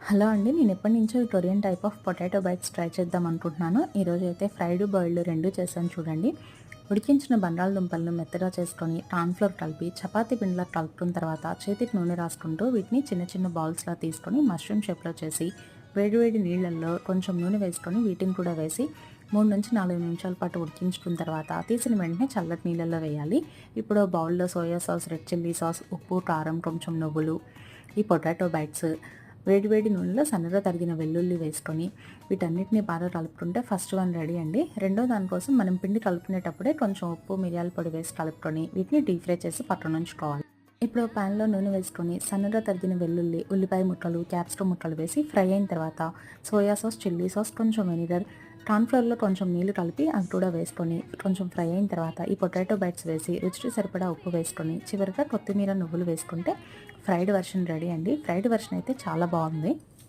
Hello అండి. నేను ఎప్పటినుంచో ఈ Korean type of potato bytes try చేద్దాం అనుకుంటున్నాను. ఈరోజు అయితే ఫ్రైడ్, బాయిల్డ్ 2 చేశాను చూడండి. ఉడికించిన బంగాళదుంపలను మెత్తగా చేసుకొని కార్న్ ఫ్లోర్ కలిపి చపాతీ పిండిలా కలుపుకున్న తర్వాత చేతికి నూనె రాసుకుంటూ వీటిని చిన్న చిన్న బాల్స్‌లా తీసుకొని మష్రూమ్ షేప్‌లో చేసి వేడి వేడి నీళ్ళల్లో కొంచెం నూనె వేసుకొని వీటిని కూడా వేసి 3-4 నిమిషాల పాటు ఉడికించుకున్న తర్వాత తీసిన వెంటనే చల్లటి నీళ్ళల్లో వేయాలి. ఇప్పుడు బౌల్‌లో soya sauce, red chilli sauce, ఉప్పు, కారం, కొంచెం నువ్వులు, ఈ పొటాటో బైట్స్, వేడి వేడి నూనెలో సన్నగా తరిగిన వెల్లుల్లి వేసుకొని వీటన్నిటిని బాగా కలుపుకుంటే ఫస్ట్ వన్ రెడీ అండి. రెండో దానికోసం మనం పిండి కలుపుకునేటప్పుడే కొంచెం ఉప్పు, మిరియాల పొడి వేసి కలుపుకొని వీటిని డీప్ ఫ్రై చేసి పక్కన ఉంచుకోవాలి. ఇప్పుడు ప్యాన్లో నూనె వేసుకొని సన్నగా తరిగిన వెల్లుల్లి, ఉల్లిపాయ ముక్కలు, క్యాప్సికమ్ ముక్కలు వేసి ఫ్రై అయిన తర్వాత సోయా సాస్, చిల్లీ సాస్, కొంచెం వెనిగర్, కార్న్‌ఫ్లోర్‌లో కొంచెం నీళ్లు కలిపి అవి కూడా వేసుకొని కొంచెం ఫ్రై అయిన తర్వాత ఈ పొటాటో బైట్స్ వేసి రుచికి సరిపడా ఉప్పు వేసుకొని చివరిగా కొత్తిమీర, నువ్వులు వేసుకుంటే ఫ్రైడ్ వెర్షన్ రెడీ అండి. ఫ్రైడ్ వెర్షన్ అయితే చాలా బాగుంది.